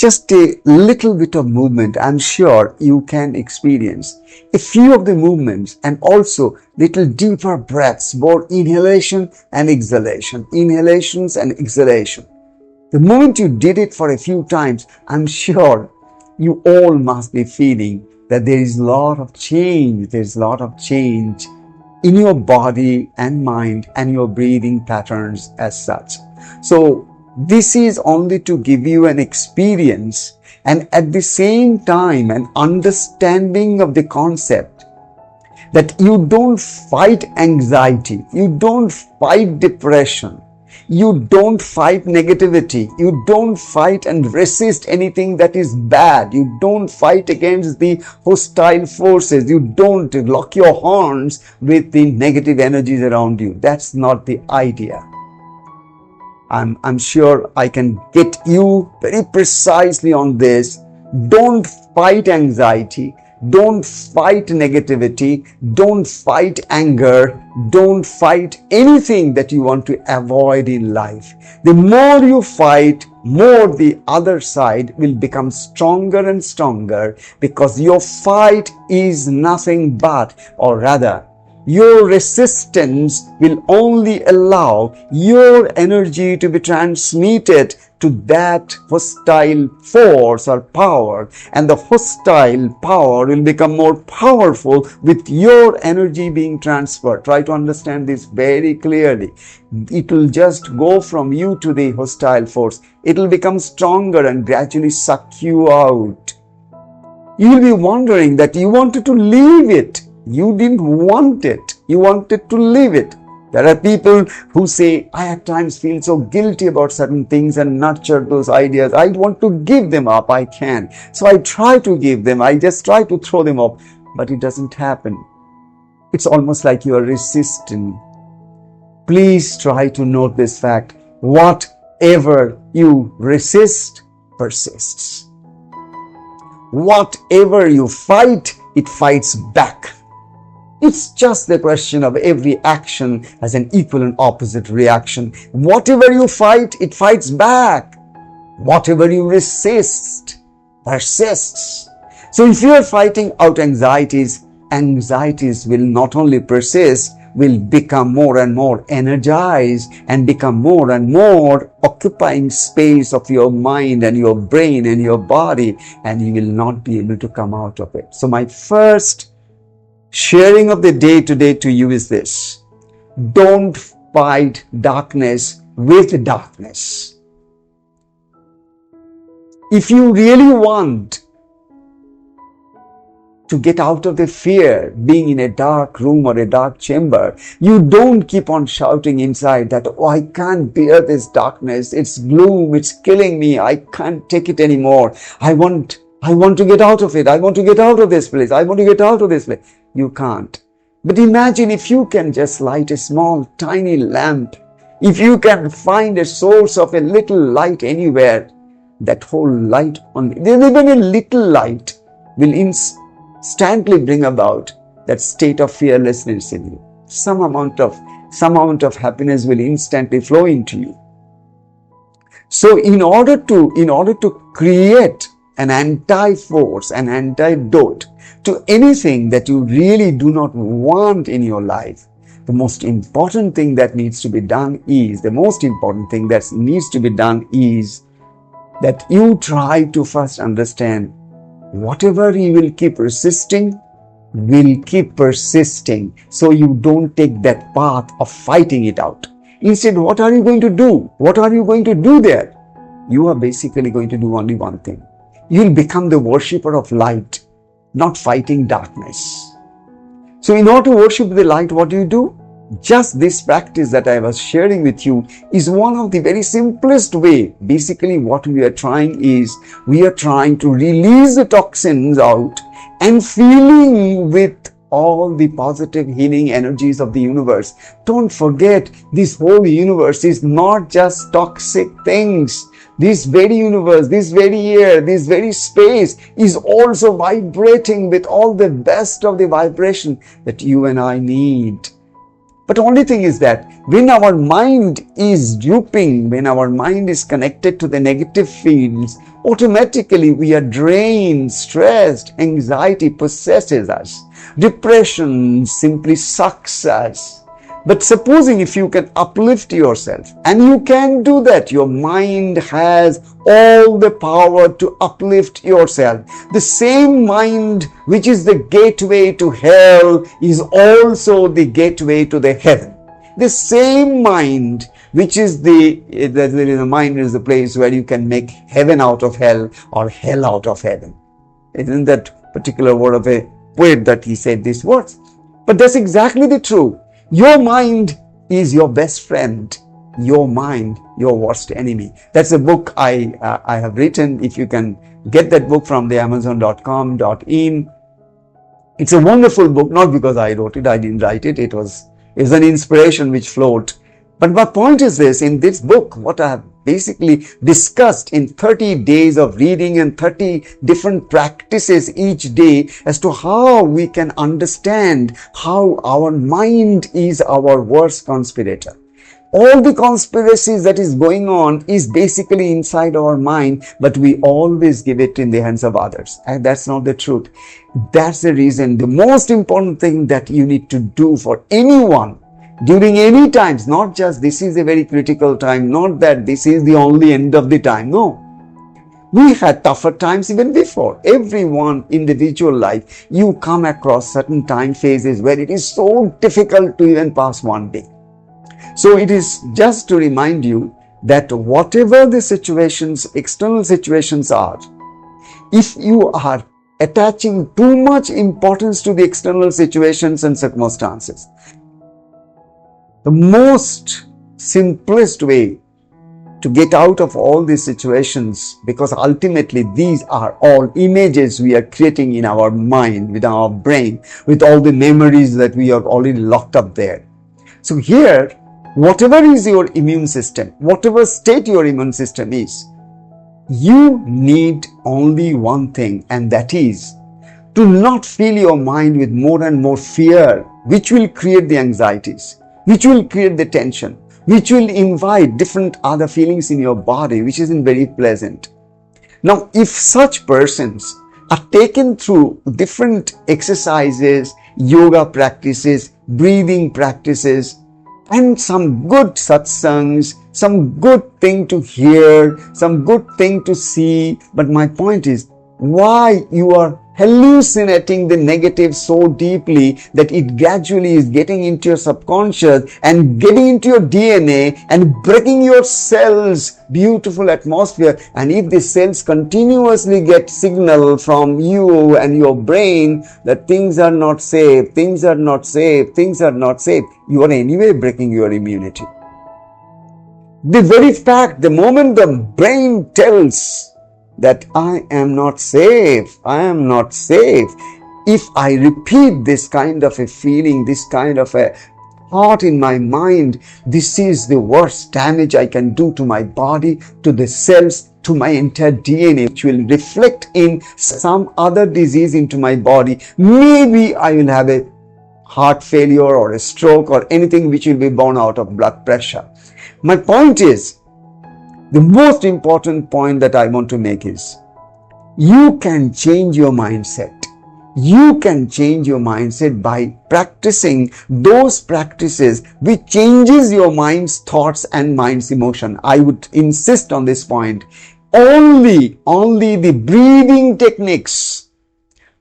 just a little bit of movement, I'm sure you can experience a few of the movements and also little deeper breaths, both inhalation and exhalation, inhalations and exhalation. The moment you did it for a few times, I'm sure you all must be feeling that there is a lot of change. There's a lot of change in your body and mind and your breathing patterns as such. So this is only to give you an experience and at the same time an understanding of the concept that you don't fight anxiety, you don't fight depression, you don't fight negativity, you don't fight and resist anything that is bad, you don't fight against the hostile forces, you don't lock your horns with the negative energies around you. That's not the idea. I'm sure I can get you very precisely on this. Don't fight anxiety. Don't fight negativity. Don't fight anger. Don't fight anything that you want to avoid in life. The more you fight, more the other side will become stronger and stronger, because your fight is nothing but, or rather, your resistance will only allow your energy to be transmitted to that hostile force or power, and the hostile power will become more powerful with your energy being transferred. Try to understand this very clearly. It will just go from you to the hostile force. It will become stronger and gradually suck you out. You will be wondering that you wanted to leave it. You didn't want it. You wanted to leave it. There are people who say, I at times feel so guilty about certain things and nurture those ideas. I want to give them up. I can. So I try to give them. I just try to throw them up. But it doesn't happen. It's almost like you are resisting. Please try to note this fact. Whatever you resist, persists. Whatever you fight, it fights back. It's just the question of every action has an equal and opposite reaction. Whatever you fight, it fights back. Whatever you resist, persists. So if you are fighting out anxieties, anxieties will not only persist, will become more and more energized and become more and more occupying space of your mind and your brain and your body, and you will not be able to come out of it. So my first sharing of the day today to you is this. Don't fight darkness with darkness. If you really want to get out of the fear being in a dark room or a dark chamber, you don't keep on shouting inside that, oh, I can't bear this darkness. It's gloom. It's killing me. I can't take it anymore. I want to get out of it. I want to get out of this place. I want to get out of this place. You can't. But imagine if you can just light a small, tiny lamp. If you can find a source of a little light anywhere, that whole light only, even a little light will instantly bring about that state of fearlessness in you. Some amount of happiness will instantly flow into you. So in order to create an anti-force, an antidote to anything that you really do not want in your life, the most important thing that needs to be done is that you try to first understand whatever you will keep resisting will keep persisting, so you don't take that path of fighting it out. Instead, what are you going to do? What are you going to do there? You are basically going to do only one thing. You'll become the worshipper of light, not fighting darkness. So in order to worship the light, what do? Just this practice that I was sharing with you is one of the very simplest way. Basically what we are trying to release the toxins out and feeling with all the positive healing energies of the universe. Don't forget, this whole universe is not just toxic things. This very universe, this very air, this very space is also vibrating with all the best of the vibration that you and I need. But only thing is that when our mind is drooping, when our mind is connected to the negative fields, automatically we are drained, stressed, anxiety possesses us, depression simply sucks us. But supposing if you can uplift yourself, and you can do that, your mind has all the power to uplift yourself. The same mind which is the gateway to hell is also the gateway to the heaven. The same mind which is the mind is the place where you can make heaven out of hell or hell out of heaven. Isn't that particular word of a poet that he said these words? But that's exactly the truth. Your mind is your best friend. Your mind, your worst enemy. That's a book I have written. If you can get that book from the amazon.com.in. It's a wonderful book, not because I wrote it. I didn't write it. It was an inspiration which flowed. But my point is this, in this book, what I have basically discussed in 30 days of reading and 30 different practices each day as to how we can understand how our mind is our worst conspirator. All the conspiracies that is going on is basically inside our mind, but we always give it in the hands of others. And that's not the truth. That's the reason, the most important thing that you need to do for anyone during any times, not just this is a very critical time, not that this is the only end of the time. No. We had tougher times even before. Everyone individual life, you come across certain time phases where it is so difficult to even pass one day. So it is just to remind you that whatever the situations, external situations are, if you are attaching too much importance to the external situations and circumstances, the most simplest way to get out of all these situations, because ultimately these are all images we are creating in our mind, with our brain, with all the memories that we are already locked up there. So here, whatever is your immune system, whatever state your immune system is, you need only one thing, and that is to not fill your mind with more and more fear, which will create the anxieties, which will create the tension, which will invite different other feelings in your body, which isn't very pleasant. Now, if such persons are taken through different exercises, yoga practices, breathing practices, and some good satsangs, some good thing to hear, some good thing to see, but my point is, why you are hallucinating the negative so deeply that it gradually is getting into your subconscious and getting into your DNA and breaking your cells, beautiful atmosphere. And if the cells continuously get signal from you and your brain that things are not safe, things are not safe, things are not safe, you are anyway breaking your immunity. The very fact, the moment the brain tells that I am not safe, I am not safe, if I repeat this kind of a feeling, this kind of a thought in my mind, this is the worst damage I can do to my body, to the cells, to my entire DNA, which will reflect in some other disease into my body. Maybe I will have a heart failure or a stroke or anything which will be born out of blood pressure. My point is, the most important point that I want to make is, you can change your mindset. You can change your mindset by practicing those practices which changes your mind's thoughts and mind's emotion. I would insist on this point. Only the breathing techniques,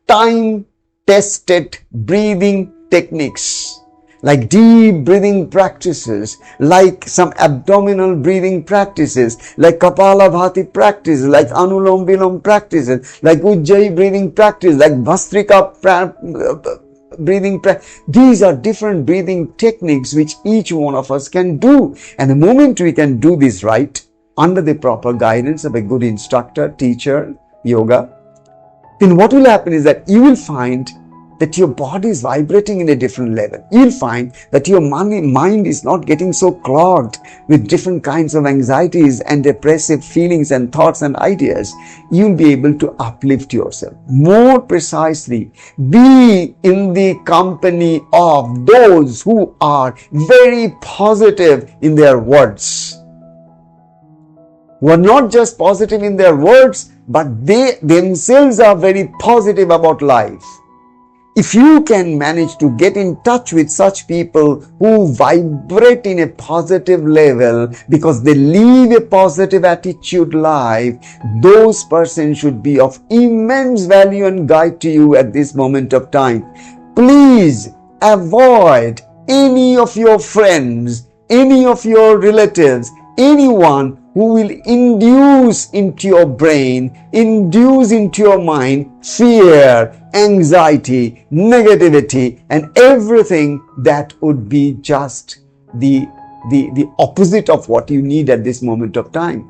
time-tested breathing techniques, like deep breathing practices, like some abdominal breathing practices, like Kapalabhati practice, like Anulom Vilom practices, like Ujjayi breathing practice, like Bhastrika breathing practice. These are different breathing techniques which each one of us can do. And the moment we can do this right, under the proper guidance of a good instructor, teacher, yoga, then what will happen is that you will find that your body is vibrating in a different level. You'll find that your mind is not getting so clogged with different kinds of anxieties and depressive feelings and thoughts and ideas. You'll be able to uplift yourself. More precisely, be in the company of those who are very positive in their words, who are not just positive in their words, but they themselves are very positive about life. If you can manage to get in touch with such people who vibrate in a positive level because they live a positive attitude life, those persons should be of immense value and guide to you at this moment of time. Please avoid any of your friends, any of your relatives, anyone who will induce into your brain, induce into your mind fear, anxiety, negativity, and everything that would be just the opposite of what you need at this moment of time.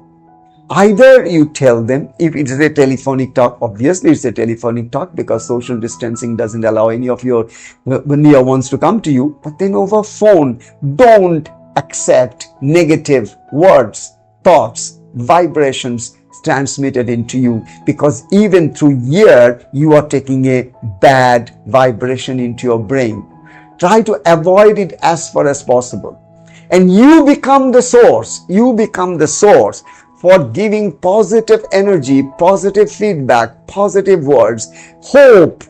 Either you tell them, if it is a telephonic talk, obviously it's a telephonic talk because social distancing doesn't allow any of your near ones to come to you, but then over phone, don't accept negative words, thoughts, vibrations transmitted into you, because even through ear you are taking a bad vibration into your brain. Try to avoid it as far as possible, and you become the source. You become the source for giving positive energy, positive feedback, positive words, hope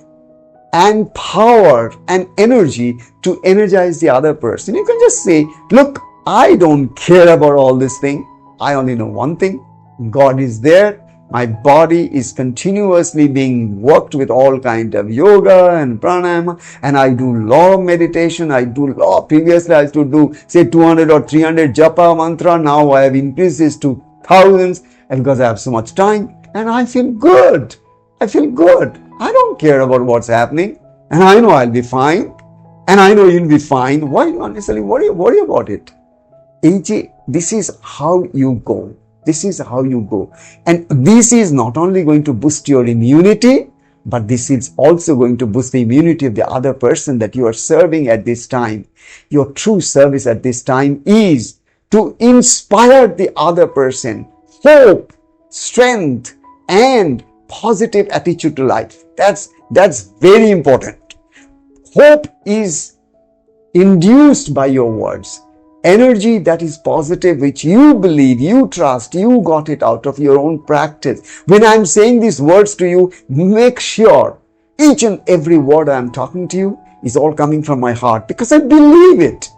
and power and energy to energize the other person. You can just say, look, I don't care about all this thing. I only know one thing. God is there. My body is continuously being worked with all kind of yoga and pranayama, and I do lot of meditation. Previously I used to do say 200 or 300 japa mantra. Now I have increased this to thousands, and because I have so much time, and I feel good. I feel good. I don't care about what's happening, and I know I'll be fine, and I know you'll be fine. Why not necessarily worry about it? This is how you go. This is how you go. And this is not only going to boost your immunity, but this is also going to boost the immunity of the other person that you are serving at this time. Your true service at this time is to inspire the other person hope, strength, and positive attitude to life. That's very important. Hope is induced by your words. Energy that is positive, which you believe, you trust, you got it out of your own practice. When I'm saying these words to you, make sure each and every word I'm talking to you is all coming from my heart, because I believe it.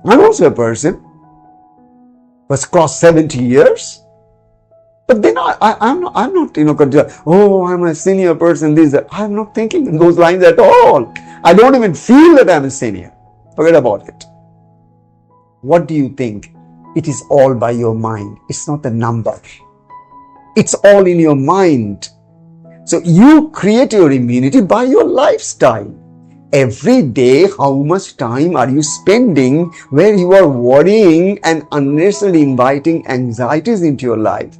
I'm also a person who has crossed 70 years. But then I'm not, I'm a senior person, this, that. I'm not thinking in those lines at all. I don't even feel that I'm a senior. Forget about it. What do you think? It is all by your mind. It's not a number. It's all in your mind. So you create your immunity by your lifestyle. Every day, how much time are you spending where you are worrying and unnecessarily inviting anxieties into your life?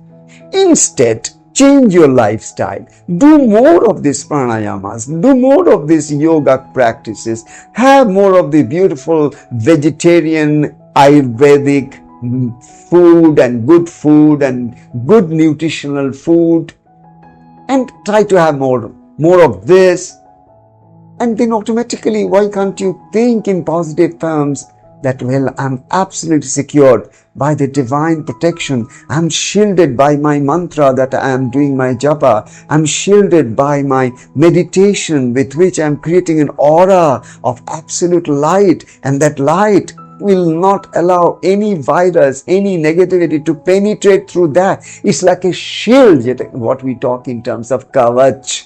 Instead, change your lifestyle. Do more of these pranayamas. Do more of these yoga practices. Have more of the beautiful vegetarian, Ayurvedic food and good nutritional food. And try to have more of this. And then automatically, why can't you think in positive terms that, well, I'm absolutely secured by the divine protection. I'm shielded by my mantra that I am doing my japa. I'm shielded by my meditation with which I'm creating an aura of absolute light. And that light will not allow any virus, any negativity to penetrate through that. It's like a shield, what we talk in terms of kavach.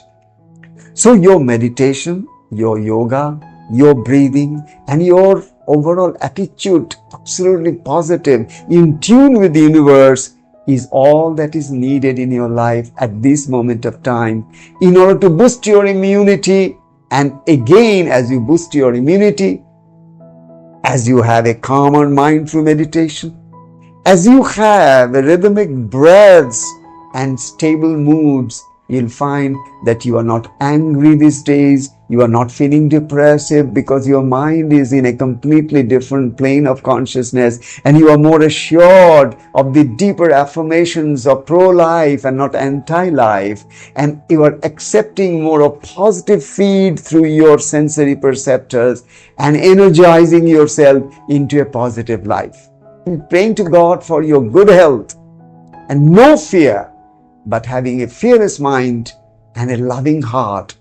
So your meditation, your yoga, your breathing, and your overall attitude, absolutely positive, in tune with the universe, is all that is needed in your life at this moment of time in order to boost your immunity. And again, as you boost your immunity, as you have a calmer mind through meditation, as you have rhythmic breaths and stable moods, you'll find that you are not angry these days, you are not feeling depressive because your mind is in a completely different plane of consciousness, and you are more assured of the deeper affirmations of pro-life and not anti-life, and you are accepting more of positive feed through your sensory perceptors and energizing yourself into a positive life. Praying to God for your good health and no fear, but having a fearless mind and a loving heart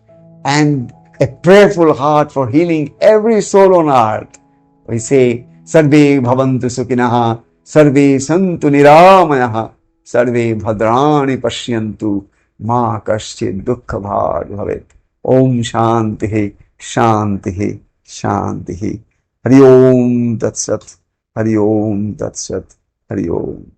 and a prayerful heart for healing every soul on earth. We say, Sarve bhavantu sukhinaha, Sarve santu niramayaha, Sarve bhadrani pashyantu, ma kaschid dukkha bhag bhavet. Om Shantihi, Shantihi, Shantihi. Hari Om Tat Sat, Hari Om Tat Sat, Hari Om.